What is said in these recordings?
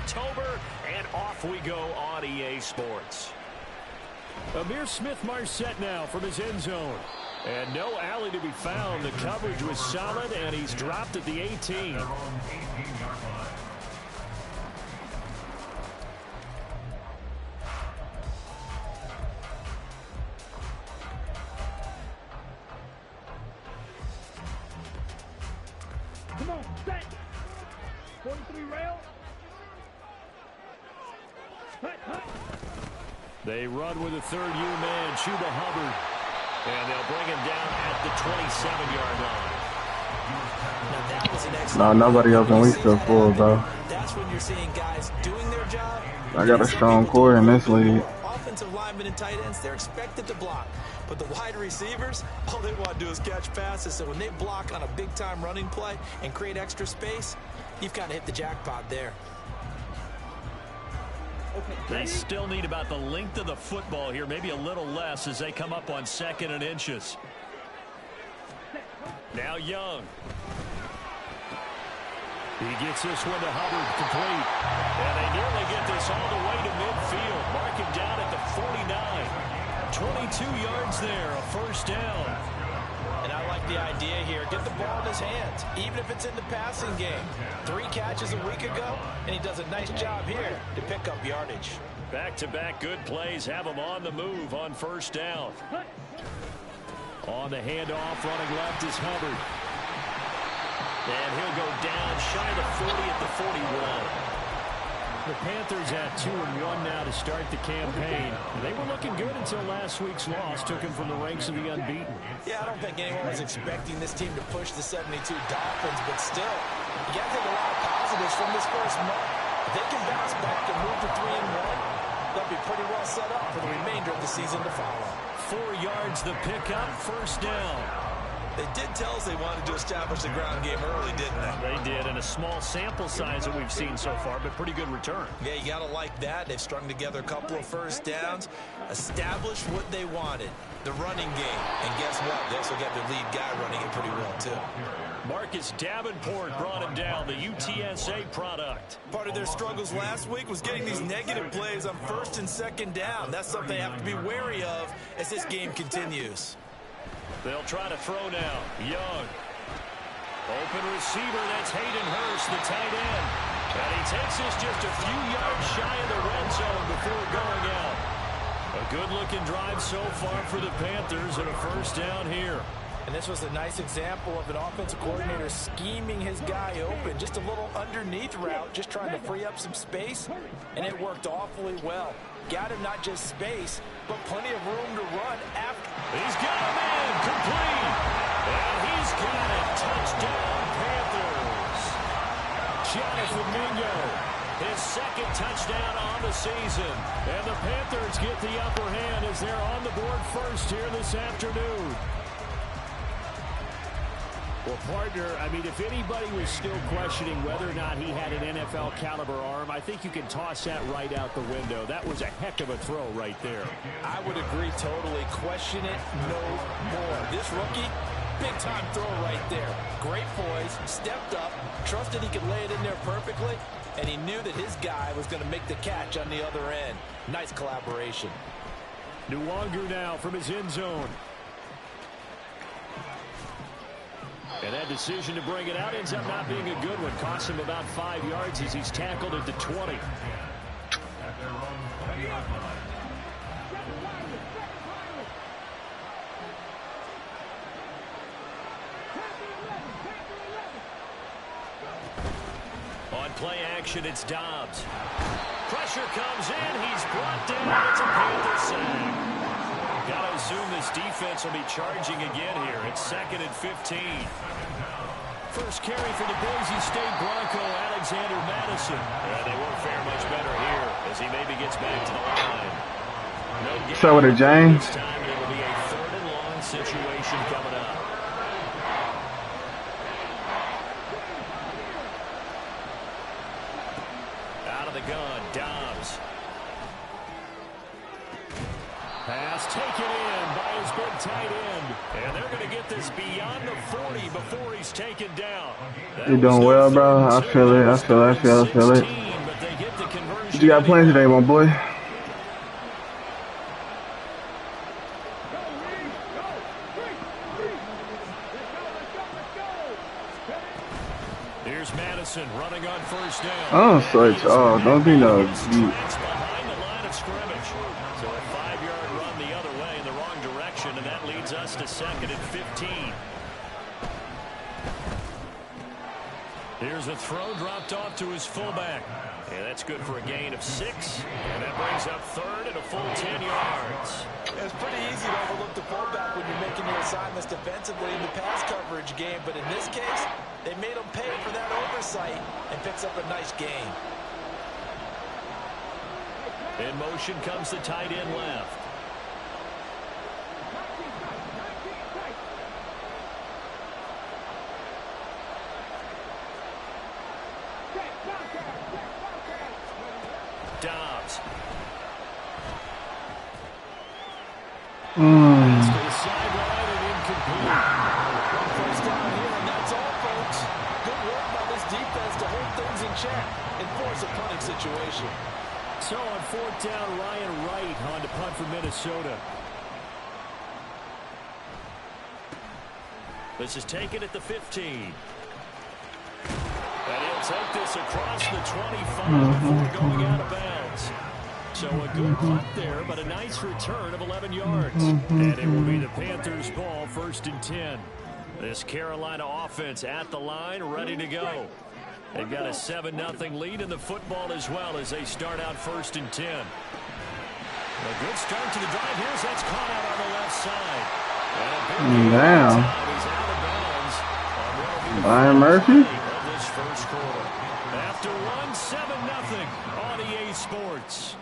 October, and off we go on EA Sports. Amir Smith-Marset now from his end zone. And no alley to be found. The coverage was solid, and he's dropped at the 18. Come on, set. 43 rail. They run with a third-year man, Chuba Hubbard. And they'll bring him down at the 27-yard line. Now that was an excellent. No, nobody else, and we still full, bro. That's when you're seeing guys doing their job. I got a strong core in this league. Offensive linemen and tight ends, they're expected to block. But the wide receivers, all they want to do is catch passes. So when they block on a big-time running play and create extra space, you've kind of hit the jackpot there. They still need about the length of the football here, maybe a little less as they come up on 2nd and inches. Now Young. He gets this one to Hubbard, complete. And they nearly get this all the way to midfield. Mark him down at the 49. 22 yards there, a first down. And I like the idea here. Get the ball in his hands, even if it's in the passing game. 3 catches a week ago, and he does a nice job here to pick up yardage. Back-to-back good plays have him on the move on first down. On the handoff, running left is Hubbard. And he'll go down shy of the 40 at the 41. The Panthers at 2-1 now to start the campaign. They were looking good until last week's loss took him from the ranks of the unbeaten. Yeah, I don't think anyone was expecting this team to push the 72 Dolphins, but still, you got to take a lot of positives from this first month. If they can bounce back and move to 3-1, they'll be pretty well set up for the remainder of the season to follow. 4 yards the pickup, first down. They did tell us they wanted to establish the ground game early, didn't they? They did, and a small sample size that we've seen so far, but pretty good return. Yeah, you got to like that. They've strung together a couple of first downs, established what they wanted, the running game. And guess what? They also got their lead guy running it pretty well, too. Marcus Davenport brought him down, the UTSA product. Part of their struggles last week was getting these negative plays on 1st and 2nd down. That's something they have to be wary of as this game continues. They'll try to throw now. Young. Open receiver, that's Hayden Hurst, the tight end. And he takes this just a few yards shy of the red zone before going out. A good-looking drive so far for the Panthers and a first down here. And this was a nice example of an offensive coordinator scheming his guy open. Just a little underneath route, just trying to free up some space. And it worked awfully well. Got him not just space, but plenty of room to run after. He's got him in, complete. And he's got it. Touchdown, Panthers. Jonathan Mingo, his 2nd touchdown on the season. And the Panthers get the upper hand as they're on the board first here this afternoon. Well, partner, I mean, if anybody was still questioning whether or not he had an NFL caliber arm, I think you can toss that right out the window. That was a heck of a throw right there. I would agree totally. Question it no more. This rookie, big-time throw right there. Great poise, stepped up, trusted he could lay it in there perfectly, and he knew that his guy was going to make the catch on the other end. Nice collaboration. Nwangu now from his end zone. And that decision to bring it out ends up not being a good one. Costs him about 5 yards as he's tackled at the 20. On play action, it's Dobbs. Pressure comes in. He's brought down. It's a Panther sack. Got to assume this defense will be charging again here. It's 2nd and 15. First carry for the Boise State Bronco, Alexander Madison. And they won't fare much better here as he maybe gets back to the line. No So with it, James. this time, it will be a 3rd and long situation coming up. Out of the gun, Dobbs. Pass taken in by his big tight end. And they're going to get this beyond the 40 before he's taken down. You're doing well, bro. I feel it. I feel it. But they get the action. What you got planned today, my boy? Here's Madison running on first down. Oh, switch. Oh, don't be no beat. Behind the line of scrimmage. So a 5-yard run the other way in the wrong direction, and that leads us to second and 15. Here's a throw dropped off to his fullback. Yeah, that's good for a gain of 6. And that brings up third and a full 10 yards. It's pretty easy to overlook the fullback when you're making your assignments defensively in the pass coverage game. But in this case, they made him pay for that oversight and picks up a nice gain. In motion comes the tight end left. Dobbs. To the sideline and incomplete. First down here, and that's all, folks. Good work by this defense to hold things in check and force a punting situation. So on fourth down, Ryan Wright on to punt for Minnesota. This is taken at the 15. And he'll take this across the 25 before going out of bounds. So a good punt there, but a nice return of 11 yards. And it will be the Panthers' ball, first and 10. This Carolina offense at the line, ready to go. They've got a 7-0 lead in the football as well as they start out first and 10. A good start to the drive. Here's that's caught out on the left side. Damn. He's out of bounds. Brian Murphy? Of this first quarter. After one, 7-0 on EA Sports.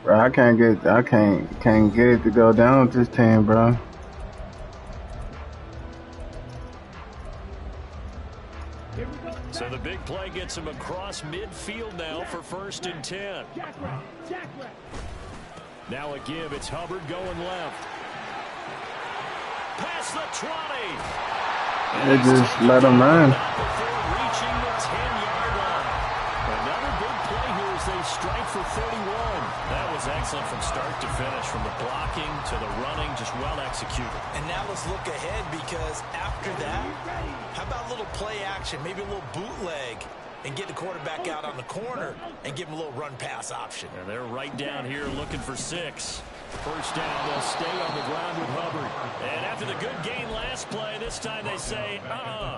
Bro, I can't get it to go down with this team, bro. So the big play gets him across midfield now for first and 10. Now a give. It's Hubbard going left. Past the 20. They just let him run. Before reaching the 10-yard line. Another big play here as they strike for 31. That was excellent from start to finish, from the blocking to the running, just well executed. And now let's look ahead, because after that, how about a little play action, maybe a little bootleg, and get the quarterback out on the corner and give him a little run-pass option. And they're right down here looking for 6. First down, they'll stay on the ground with Hubbard. And after the good gain last play, this time they say,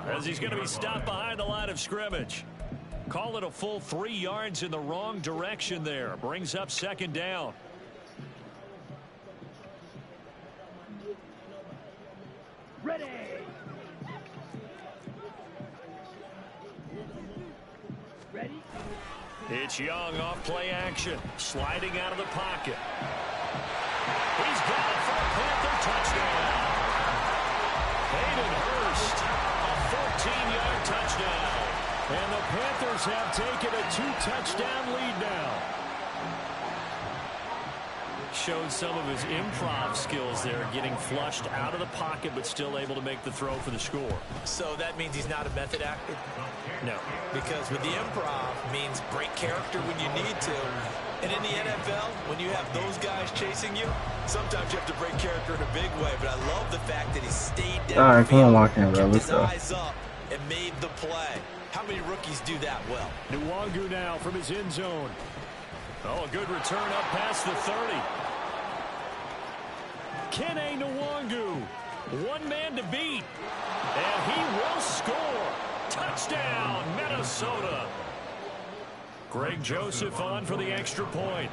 as he's going to be stopped behind the line of scrimmage. Call it a full 3 yards in the wrong direction there. Brings up second down. Ready. Ready. It's Young off play action. Sliding out of the pocket. He's got it for a Panther touchdown. Hayden Hurst, a 14-yard touchdown. And the Panthers have taken a 2-touchdown lead now. Showed some of his improv skills there, getting flushed out of the pocket, but still able to make the throw for the score. So that means he's not a method actor? No. Because with the improv means break character when you need to. And in the NFL, when you have those guys chasing you, sometimes you have to break character in a big way. But I love the fact that he stayed down. All right, come on, lock in, bro. kept Let's his go. eyes up and made the play. How many rookies do that well? Nwangu now from his end zone. Oh, a good return up past the 30. Kene Nwangu, one man to beat, and he will score. Touchdown, Minnesota. Greg Joseph on for the extra point.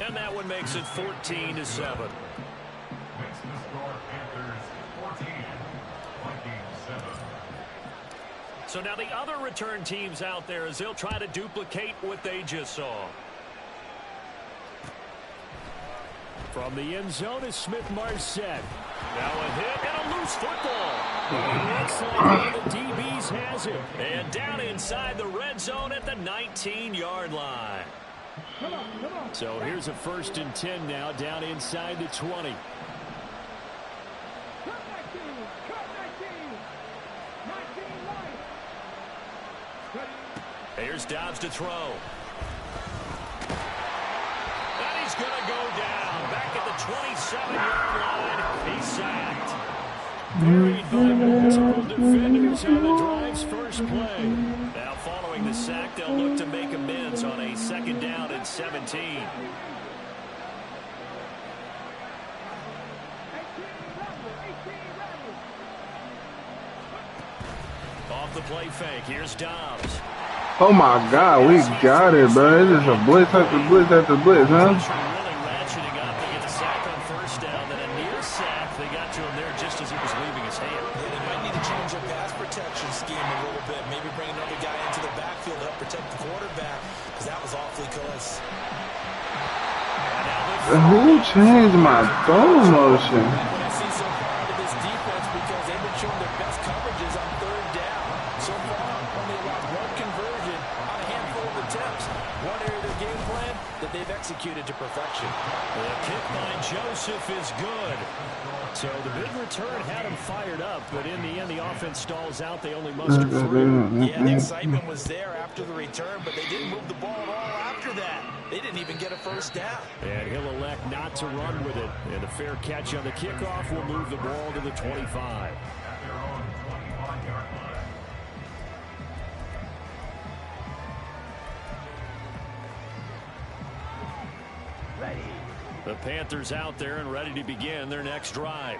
And that one makes it 14-7. So now the other return teams out there as they'll try to duplicate what they just saw. From the end zone is Smith-Marset. Now a hit and a loose football. It looks like one of the DBs has it. And down inside the red zone at the 19-yard line. So here's a first and 10 now down inside the 20. Here's Dobbs to throw. And he's going to go down. Back at the 27-yard line. He's sacked. Buried by multiple defenders on the drive's first play. Now following the sack, they'll look to make amends on a 2nd down and 17. Off the play fake, here's Dobbs. Oh my God, we got it, bro. It's just a blitz after blitz after blitz, huh? Really ratcheting up. They get the sack on 1st down, then a near sack. They got to him there just as he was leaving his hand. Yeah, they might need to change their pass protection scheme a little bit. Maybe bring another guy into the backfield to help protect the quarterback, because that was awfully close. Who changed my throw motion? What I see so far out of this defense, because they've been showing their best coverages on 3rd down. So far, only allowed 1 conversion on a handful of attempts. One area of their game plan that they've executed to perfection. The kick by Joseph is good. So the big return had him fired up, but in the end, the offense stalls out. They only muster 3. Yeah, the excitement was there after the return, but they didn't move the ball at all after that. They didn't even get a 1st down. And he'll elect not to run with it. And a fair catch on the kickoff will move the ball to the 25. The Panthers out there and ready to begin their next drive.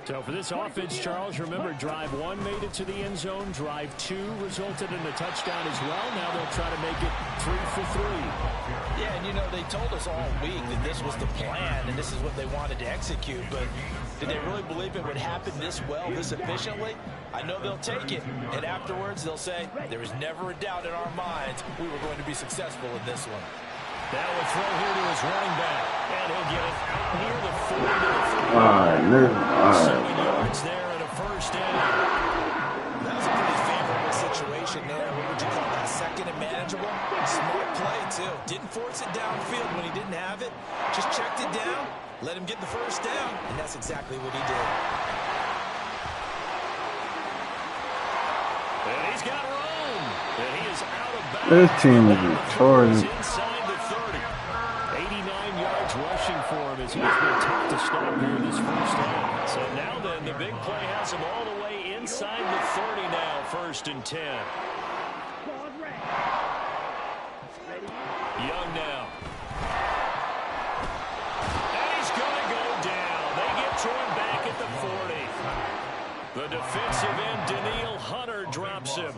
So for this offense, Charles, remember drive 1 made it to the end zone. Drive 2 resulted in a touchdown as well. Now they'll try to make it 3 for 3. Yeah, and you know, they told us all week that this was the plan and this is what they wanted to execute. But did they really believe it would happen this well, this efficiently? I know they'll take it. And afterwards, they'll say, there was never a doubt in our minds we were going to be successful in this one. Now a throw here to his running back. And he'll get it out near the 40 to the 3. All right. 7 yards there and a 1st down. That was a pretty favorable situation there. What would you call that? 2nd and manageable? Smart play, too. Didn't force it downfield when he didn't have it. Just checked it down, let him get the 1st down, and that's exactly what he did. And he's got room. And he is out of bounds. This team is retarded. Inside the 30. 89 yards rushing for him as he's been tough to stop here this 1st half. So now then, the big play has him all the way inside the 30 now, 1st and 10. Young now. And he's going to go down. They get to him back at the 40. The defensive end, Daniil Hunter, drops him.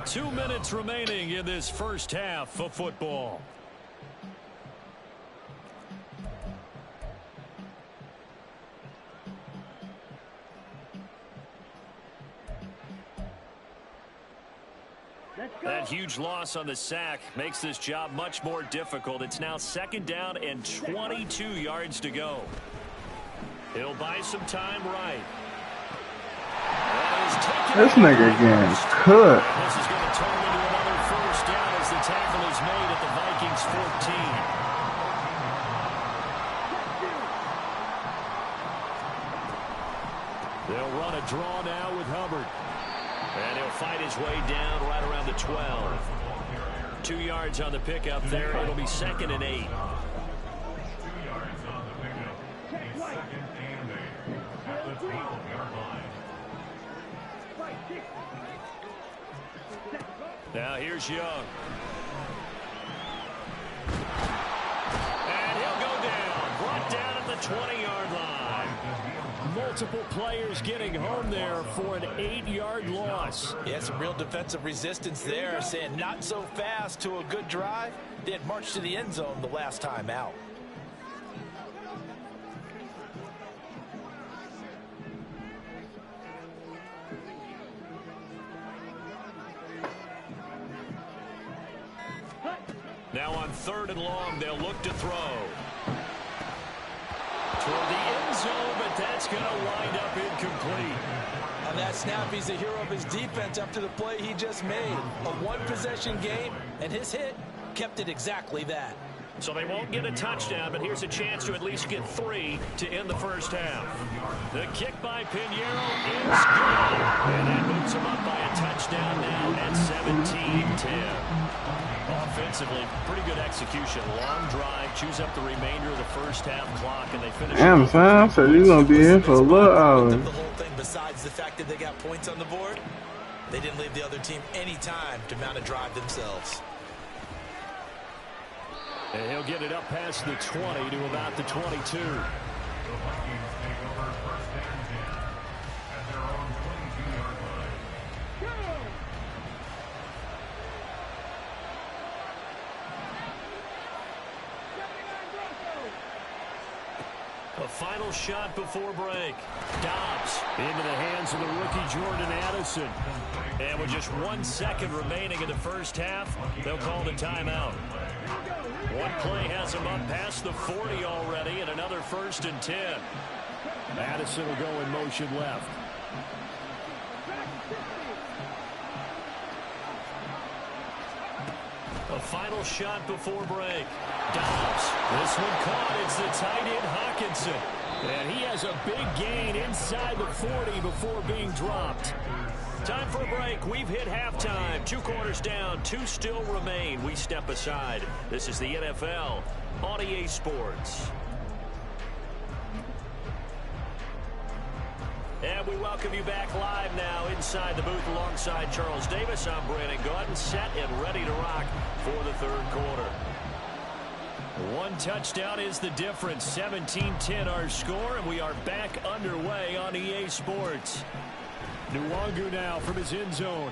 2 minutes remaining in this 1st half of football. That huge loss on the sack makes this job much more difficult. It's now 2nd down and 22 yards to go. He'll buy some time right. This nigga getting cooked. This is going to turn into another 1st down as the tackle is made at the Vikings 14. They'll run a draw now with Hubbard. And he'll fight his way down right around the 12. 2 yards on the pickup there. It'll be 2nd and 8. Now here's Young. And he'll go down. Brought down at the 20-yard line. Multiple players getting home there for an 8-yard loss. Yeah, some real defensive resistance there, saying not so fast to a good drive. They had marched to the end zone the last time out. Now on 3rd and long, they'll look to throw. Toward the end zone, but that's going to wind up incomplete. On that snap, he's the hero of his defense after the play he just made. A one-possession game, and his hit kept it exactly that. So they won't get a touchdown, but here's a chance to at least get 3 to end the 1st half. The kick by Pinheiro is good. And that moves him up by a touchdown now and 10. Offensively, pretty good execution. Long drive, chews up the remainder of the first half clock, and they finish. Damn, son, so you're going to be here for a little hour. The whole thing, besides the fact that they got points on the board, they didn't leave the other team any time to mount a drive themselves. And he'll get it up past the 20 to about the 22. A final shot before break. Dobbs into the hands of the rookie Jordan Addison. And with just 1 second remaining in the first half, they'll call the timeout. One play has him up past the 40 already, and another 1st and 10. Addison will go in motion left. A final shot before break. Dobbs. This one caught. It's the tight end Hawkinson. And he has a big gain inside the 40 before being dropped. Time for a break. We've hit halftime. 2 quarters down. 2 still remain. We step aside. This is the NFL on EA Sports. And we welcome you back live now inside the booth alongside Charles Davis. I'm Brandon Gordon, set and ready to rock for the 3rd quarter. 1 touchdown is the difference. 17-10 our score, and we are back underway on EA Sports. Nwangu now from his end zone.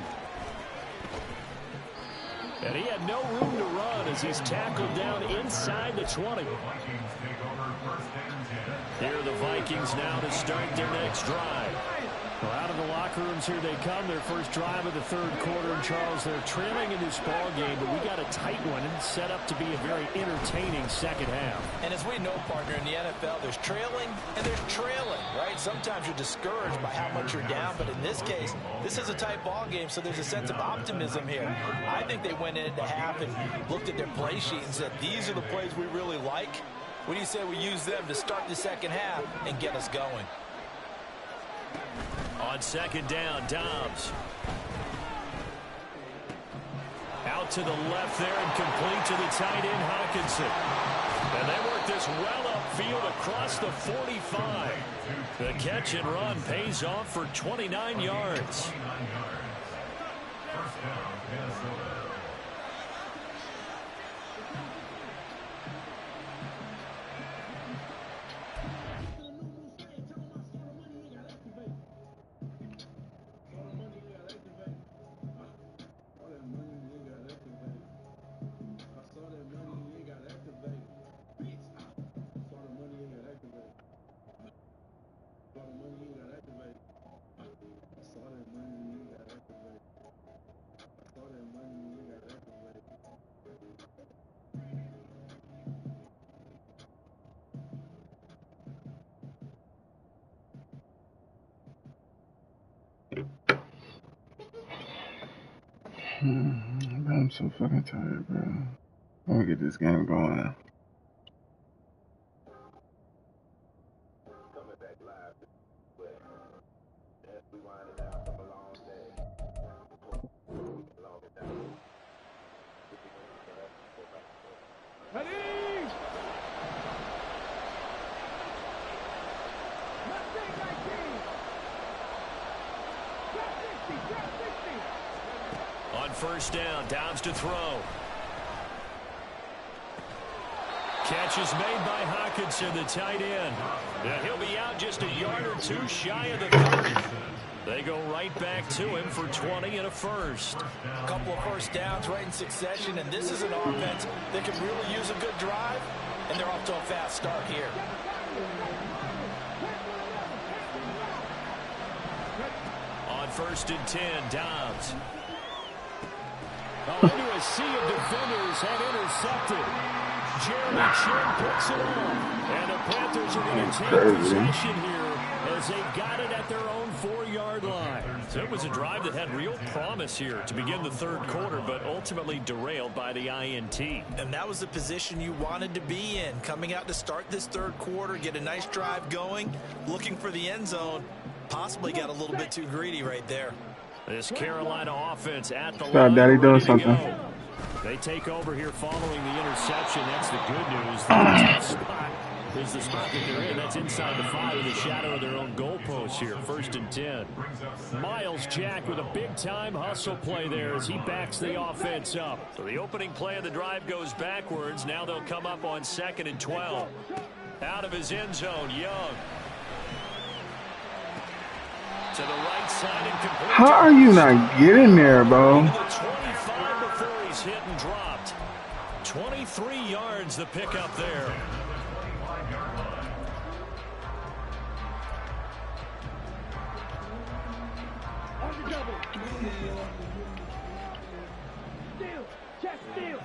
And he had no room to run as he's tackled down inside the 20. Here are the Vikings now to start their next drive. Well, out of the locker rooms here they come. Their first drive of the 3rd quarter. And Charles, they're trailing in this ball game, but we got a tight one and set up to be a very entertaining second half. And as we know, partner, in the NFL, there's trailing and there's trailing, right? Sometimes you're discouraged by how much you're down, but in this case, this is a tight ball game, so there's a sense of optimism here. I think they went into half and looked at their play sheet and said, these are the plays we really like. What do you say we use them to start the second half and get us going? On 2nd down, Dobbs. Out to the left there and complete to the tight end Hawkinson. And they work this well upfield across the 45. The catch and run pays off for 29 yards. I'm so fucking tired, bro. Let me get this game going. On 1st down, Dobbs to throw. Catch is made by Hawkinson, the tight end. And he'll be out just a yard or 2 shy of the 30. They go right back to him for 20 and a first. A couple of first downs right in succession, and this is an offense that could really use a good drive, and they're off to a fast start here. On 1st and 10, Dobbs. Into a sea of defenders and intercepted. Jeremy Chin picks it off. And the Panthers are going to take possession here as they got it at their own 4-yard line. So it was a drive that had real promise here to begin the 3rd quarter, but ultimately derailed by the INT. And that was the position you wanted to be in. Coming out to start this 3rd quarter, get a nice drive going, looking for the end zone. Possibly got a little bit too greedy right there. This Carolina offense at the Stop, line, Daddy, doing ready to something. go. They take over here following the interception. That's the good news. The tough spot is the spot that they're in. That's inside the 5 in the shadow of their own goalpost here. 1st and 10. Miles Jack with a big-time hustle play there as he backs the offense up. So the opening play of the drive goes backwards. Now they'll come up on 2nd and 12. Out of his end zone, Young. To the right side and complete. How are you not getting there, bro? The 25 before he's hit and dropped. 23 yards the pickup there. On the double. Steal. Check steal.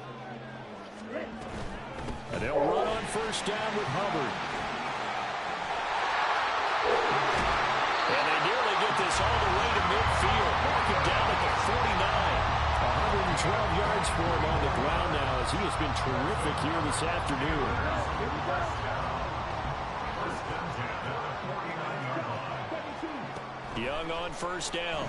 And they'll run on 1st down with Hubbard. And they nearly get this all the way to midfield. Marking down at the 49. 112 yards for him on the ground now as he has been terrific here this afternoon. Young on 1st down.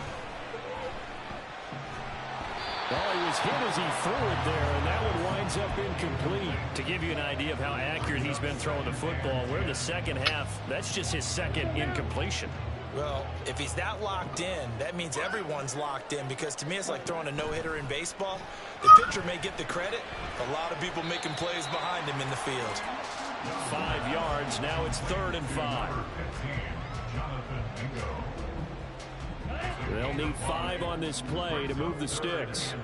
Well, he was hit as he threw it there, and that one winds up incomplete. To give you an idea of how accurate he's been throwing the football, we're in the 2nd half. That's just his 2nd incompletion. Well, if he's that locked in, that means everyone's locked in, because to me it's like throwing a no-hitter in baseball. The pitcher may get the credit. A lot of people making plays behind him in the field. 5 yards. Now it's 3rd and 5. They'll need 5 on this play to move the sticks.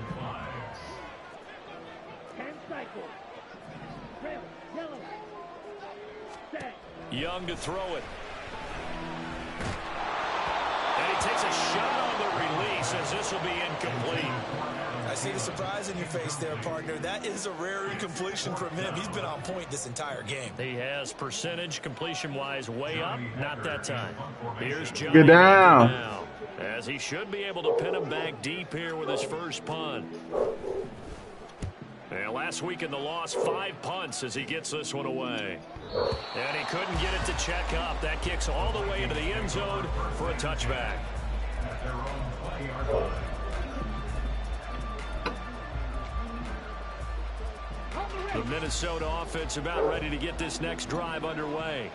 Young to throw it. And he takes a shot on the release as this will be incomplete. I see the surprise in your face there, partner. That is a rare incompletion from him. He's been on point this entire game. He has percentage completion-wise way up. Not that time. Here's Johnny. Get down. Now, as he should be able to pin him back deep here with his first punt. And last week in the loss, 5 punts as he gets this one away. And he couldn't get it to check up. That kicks all the way into the end zone for a touchback. The Minnesota offense about ready to get this next drive underway.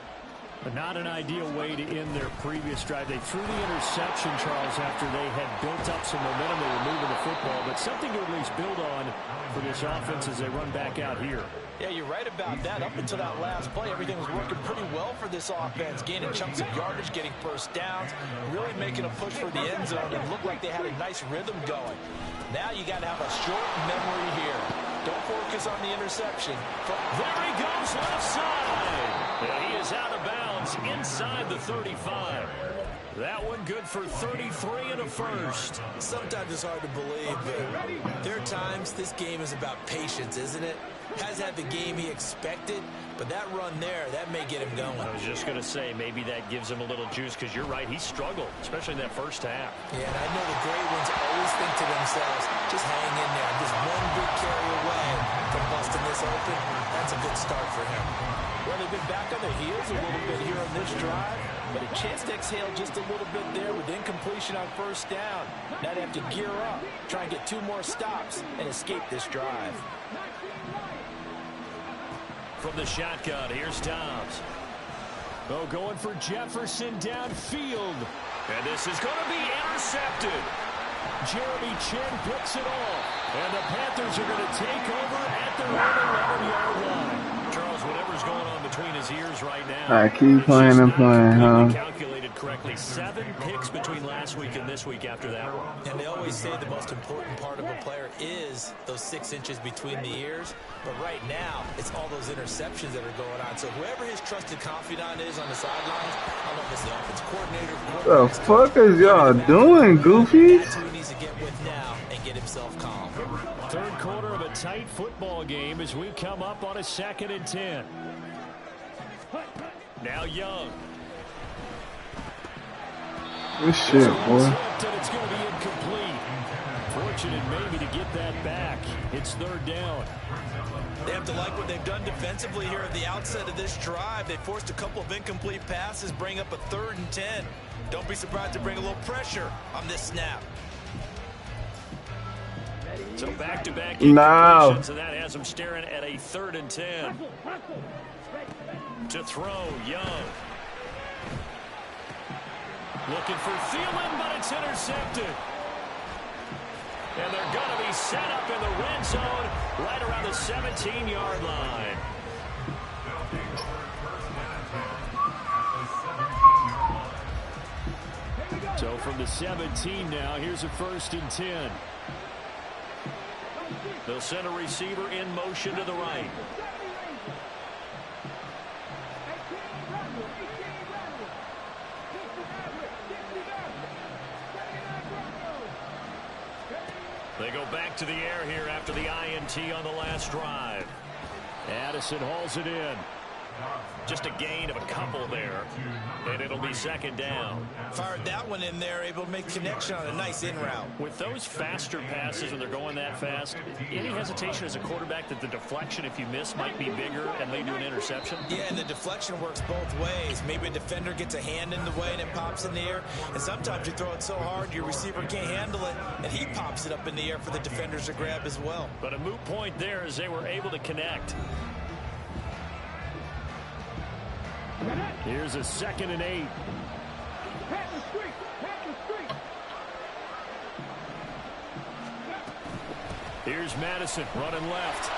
But not an ideal way to end their previous drive. They threw the interception, Charles, after they had built up some momentum. They were moving the football, but something to at least build on for this offense as they run back out here. Yeah, you're right about that. Up until that last play, everything was working pretty well for this offense, gaining chunks of yardage, getting first downs, really making a push for the end zone, and looked like they had a nice rhythm going. Now you got to have a short memory here. Don't focus on the interception. There he goes, left side. And he is out of bounds inside the 35. That one good for 33 and a first. Sometimes it's hard to believe, but there are times this game is about patience, isn't it? Has had the game he expected, but that run there, that may get him going. I was just going to say, maybe that gives him a little juice, because you're right, he struggled, especially in that first half. Yeah, and I know the great ones always think to themselves, just hang in there. Just one big carry away from busting this open. That's a good start for him. Well, they've been back on their heels a little bit here on this drive, but a chance to exhale just a little bit there with incompletion on first down. Now they have to gear up, try and get 2 more stops, and escape this drive. From the shotgun, here's Dobbs. Oh, going for Jefferson downfield. And this is going to be intercepted. Jeremy Chin picks it off. And the Panthers are going to take over at their own 11-yard line. Charles, whatever's going on between his ears right now. I keep playing and playing, huh? Calculated correctly. 7 picks between last week and this week after that one. And they always say the most important part of a player is those 6 inches between the ears. But right now, it's all those interceptions that are going on. So whoever his trusted confidant is on the sidelines, I don't know if it's the offensive coordinator. What the fuck is y'all doing, Goofy? That's who he needs to get with now and get himself calm. Third quarter of a tight football game as we come up on a 2nd and 10. Now Young. Good shit, boy. And it's going to be incomplete. Fortunate maybe to get that back. It's 3rd down. They have to like what they've done defensively here at the outset of this drive. They forced a couple of incomplete passes, bring up a 3rd and 10. Don't be surprised to bring a little pressure on this snap. So back-to-back No. incompletions, and that has him staring at a 3rd and 10. To throw, Young. Looking for Thielen, but it's intercepted. And they're going to be set up in the red zone right around the 17-yard line. So from the 17 now, here's a 1st and 10. They'll send a receiver in motion to the right. They go back to the air here after the INT on the last drive. Addison hauls it in. Just a gain of a couple there, and it'll be 2nd down. Fired that one in there, able to make connection on a nice in route. With those faster passes, when they're going that fast, any hesitation as a quarterback that the deflection, if you miss, might be bigger and lead to an interception? Yeah, and the deflection works both ways. Maybe a defender gets a hand in the way and it pops in the air, and sometimes you throw it so hard your receiver can't handle it, and he pops it up in the air for the defenders to grab as well. But a moot point there as they were able to connect. Here's a 2nd and 8. Here's Madison running left.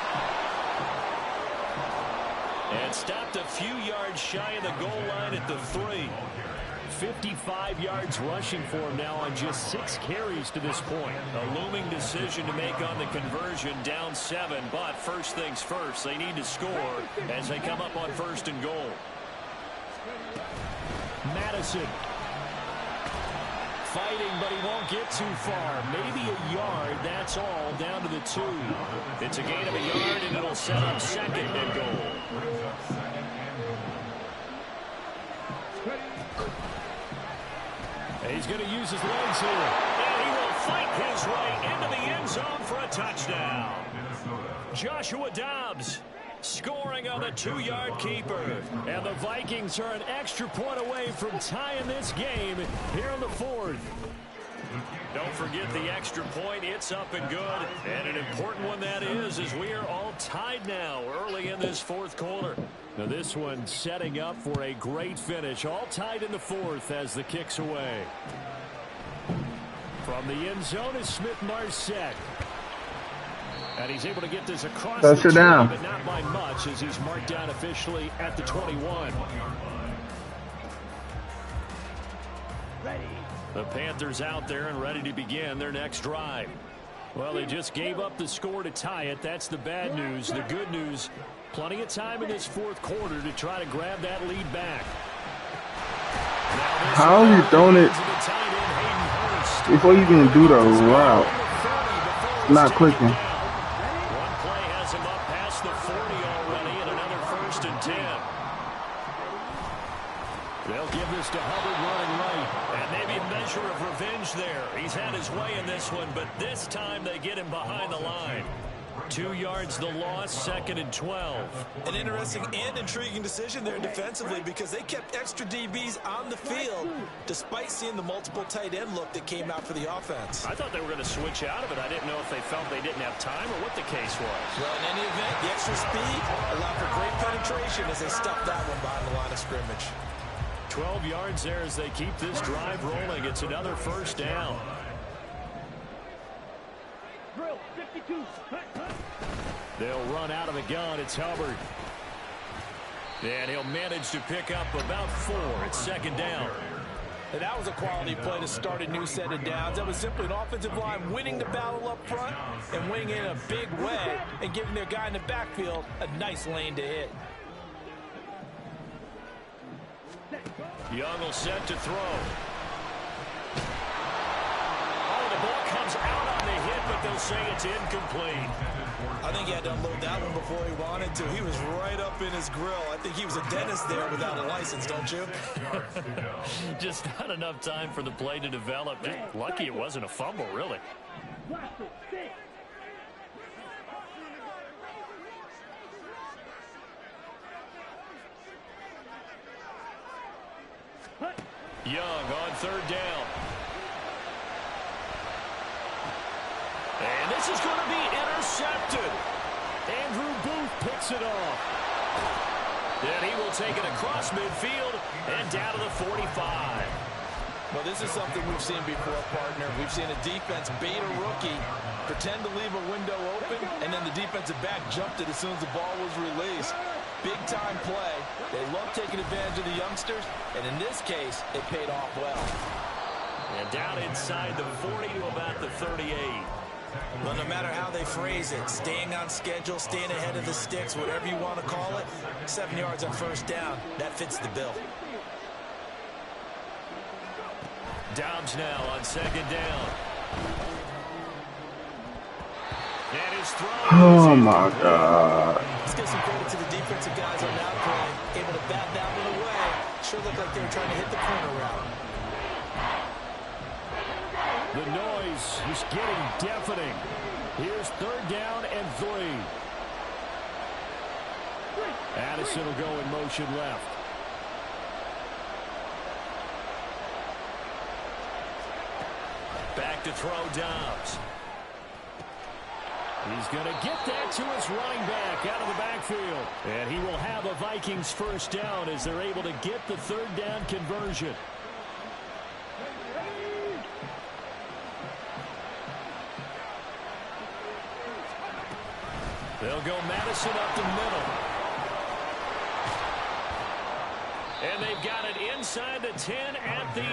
And stopped a few yards shy of the goal line at the 3. 55 yards rushing for him now on just 6 carries to this point. A looming decision to make on the conversion, down 7. But first things first, they need to score as they come up on 1st and goal. Madison fighting, but he won't get too far. Maybe a yard, that's all, down to the 2. It's a gain of a yard, and it'll set up 2nd and goal. He's going to use his legs here, and he will fight his way into the end zone for a touchdown. Joshua Dobbs scoring on the 2-yard keeper. And the Vikings are an extra point away from tying this game here in the 4th. Don't forget the extra point. It's up and good. And an important one that is, as we are all tied now early in this 4th quarter. Now this one setting up for a great finish. All tied in the 4th as the kick's away. From the end zone is Smith-Marset. And he's able to get this across the 20, but not by much, as he's marked down officially at the 21. The Panthers out there and ready to begin their next drive. Well, they just gave up the score to tie it. That's the bad news. The good news, plenty of time in this 4th quarter to try to grab that lead back. How are you throwing it before you can do the route? Not clicking. They'll give this to Hubbard running right. And maybe a measure of revenge there. He's had his way in this one, but this time they get him behind the line. 2 yards the loss, 2nd and 12. An interesting and intriguing decision there defensively, because they kept extra DBs on the field despite seeing the multiple tight end look that came out for the offense. I thought they were going to switch out of it. I didn't know if they felt they didn't have time or what the case was. Well, in any event, the extra speed allowed for great penetration as they stuffed that one behind the line of scrimmage. 12 yards there as they keep this drive rolling. It's another 1st down. They'll run out of the gun. It's Hubbard. And he'll manage to pick up about 4. It's 2nd down. And that was a quality play to start a new set of downs. That was simply an offensive line winning the battle up front and winning it in a big way and giving their guy in the backfield a nice lane to hit. Young will set to throw. Oh, the ball comes out on the hit, but they'll say it's incomplete. I think he had to unload that one before he wanted to. He was right up in his grill. I think he was a dentist there without a license, don't you? Just not enough time for the play to develop. Lucky it wasn't a fumble, really. Young on 3rd down. And this This is going to be intercepted. Andrew Booth picks it off. And he will take it across midfield and down to the 45. Well, this is something we've seen before, partner. We've seen a defense bait a rookie, pretend to leave a window open, and then the defensive back jumped it as soon as the ball was released. Big-time play. They love taking advantage of the youngsters, and in this case, it paid off well. And down inside the 40 to about the 38. Well, no matter how they phrase it, staying on schedule, staying ahead of the sticks, whatever you want to call it, 7 yards on first down, that fits the bill. Dobbs now on second down. And his throw. Oh, my God. Let's give some credit to the defensive guys on that play. Able to bat that one away. Sure looked like they were trying to hit the corner route. The noise is getting deafening. Here's third down and 3. Addison will go in motion left. Back to throw Dobbs. He's going to get that to his running back out of the backfield. And he will have a Vikings first down as they're able to get the third down conversion. They'll go Madison up the middle. And they've got it inside the 10 at the 8.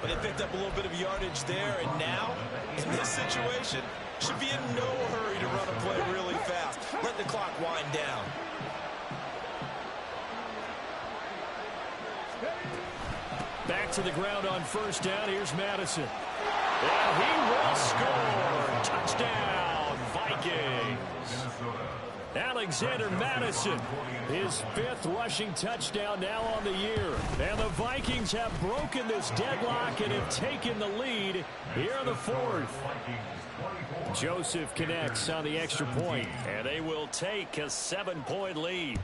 But they picked up a little bit of yardage there, and now, in this situation, should be in no hurry to run a play really fast. Let the clock wind down. Back to the ground on first down. Here's Madison. And he will score. Touchdown, Vikings. Alexander Madison, his 5th rushing touchdown now on the year. And the Vikings have broken this deadlock and have taken the lead here in the 4th. Joseph connects on the extra point, and they will take a 7-point lead.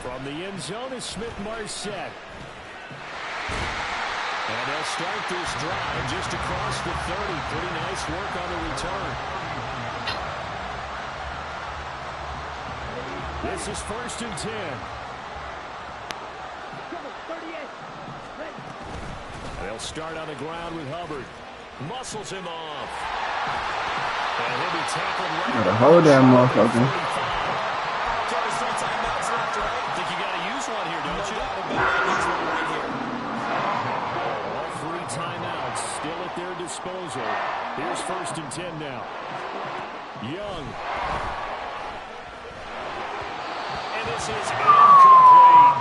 From the end zone is Smith-Marset. And they'll start this drive just across the 30. Pretty nice work on the return. This is 1st and 10. They'll start on the ground with Hubbard. Muscles him off. And he'll be tackled right. Gotta hold that motherfucker. Think you gotta use one here, don't you? All 3 timeouts still at their disposal. Here's 1st and 10 now. Young. And this is incomplete.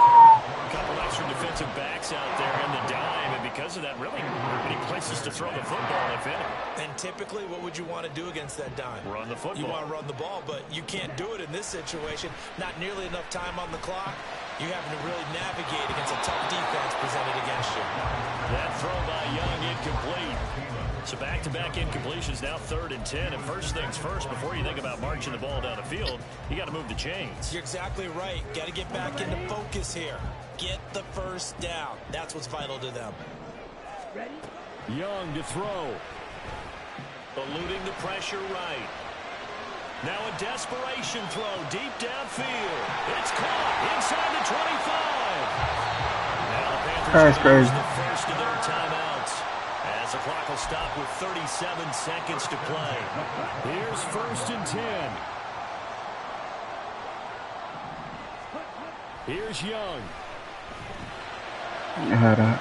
A couple extra defensive backs out there in the dime, and because of that, really many places to throw the football, if any. And typically, what would you want to do against that dime? Run the football. You want to run the ball, but you can't do it in this situation. Not nearly enough time on the clock. You having to really navigate against a tough defense presented against you. That throw by Young incomplete. So back-to-back incompletions, now 3rd and 10. And first things first, before you think about marching the ball down the field, you got to move the chains. You're exactly right. Got to get back into focus here. Get the first down. That's what's vital to them. Young to throw. Eluding the pressure right. Now a desperation throw deep downfield. It's caught inside the 25. Now the Panthers That's crazy. the first of their timeouts. As the clock will stop with 37 seconds to play. Here's 1st and 10. Here's Young. You had that.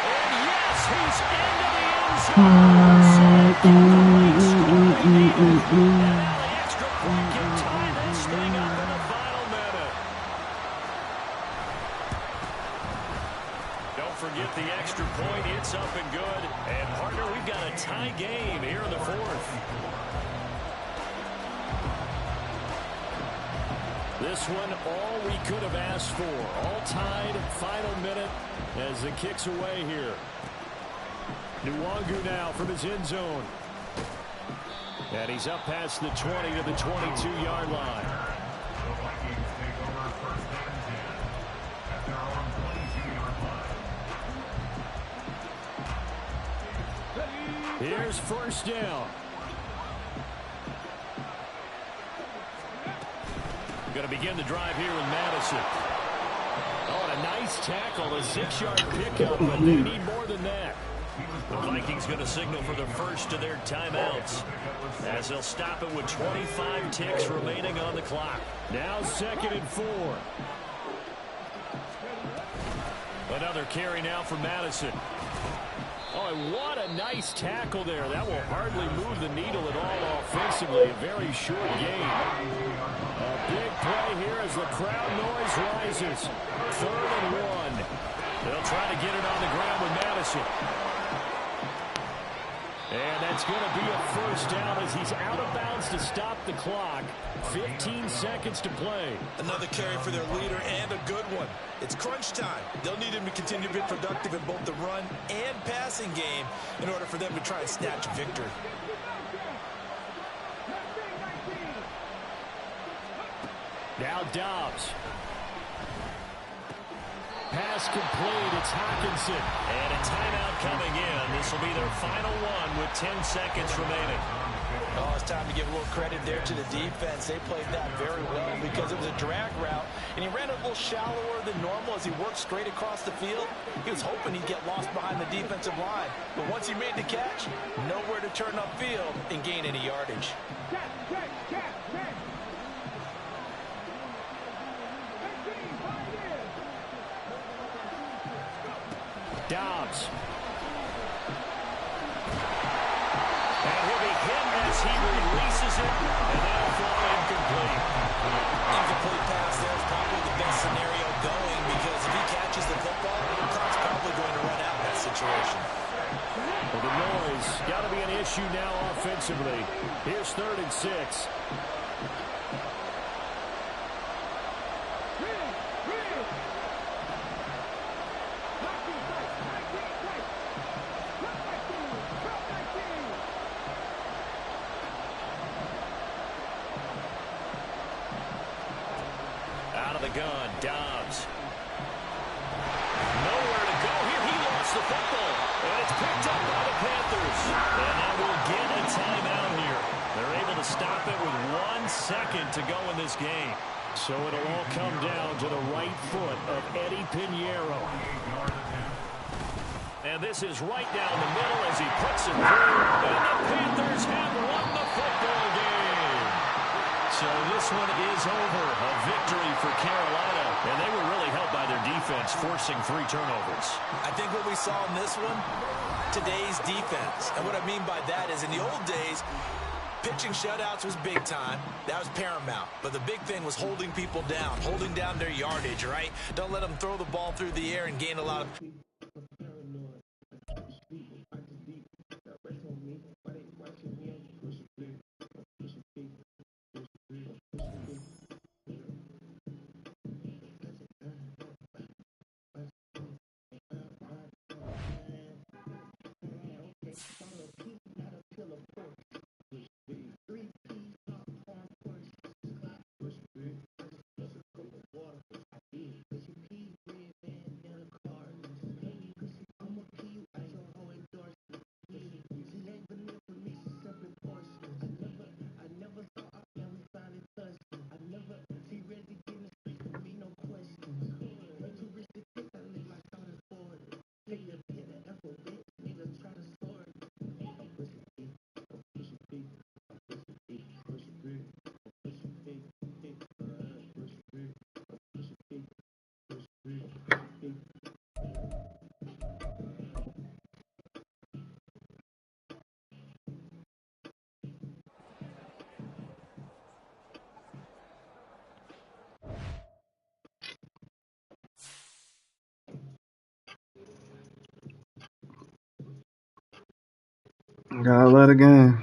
And yes, he's into the end zone. Now the extra point can tie this thing up in the final minute. Don't forget the extra point. It's up and good. And partner, we've got a tie game here in the 4th. This one, all we could have asked for. All tied, final minute as it kicks away here. Nwangu now from his end zone. And he's up past the 20 to the 22-yard line. Here's first down. Going to begin the drive here in Madison. Oh, and a nice tackle, a 6-yard pickup, but they need more than that. The Vikings going to signal for the first of their timeouts as they'll stop it with 25 ticks remaining on the clock. Now 2nd and 4. Another carry now for Madison. Oh, and what a nice tackle there. That will hardly move the needle at all offensively. A very short gain. A big play here as the crowd noise rises. 3rd and 1. They'll try to get it on the ground with Madison. And that's going to be a first down as he's out of bounds to stop the clock. 15 seconds to play. Another carry for their leader and a good one. It's crunch time. They'll need him to continue to be productive in both the run and passing game in order for them to try and snatch a victory. Now Dobbs. Pass complete. It's Hawkinson. And a timeout coming in. This will be their final one with 10 seconds remaining. Oh, it's time to give a little credit there to the defense. They played that very well because it was a drag route, and he ran a little shallower than normal as he worked straight across the field. He was hoping he'd get lost behind the defensive line, but once he made the catch, nowhere to turn upfield and gain any yardage. Dobbs. And he'll be hit as he releases it, and that'll fall incomplete. Incomplete pass there is probably the best scenario going because if he catches the football, the clock's probably going to run out in that situation. Well, the noise got to be an issue now offensively. Here's 3rd and 6. Out of the gun, Dobbs. Nowhere to go here. He lost the football. And it's picked up by the Panthers. And that will get a timeout here. They're able to stop it with 1 second to go in this game. So it'll all come down to the right foot of Eddie Pinheiro. And this is right down the middle as he puts it through. And the Panthers have won the football game. So this one is over. A victory for Carolina. And they were really helped by their defense, forcing 3 turnovers. I think what we saw in this one, today's defense. And what I mean by that is in the old days, pitching shutouts was big time. That was paramount. But the big thing was holding people down, holding down their yardage, right? Don't let them throw the ball through the air and gain a lot of... Gotta let it go.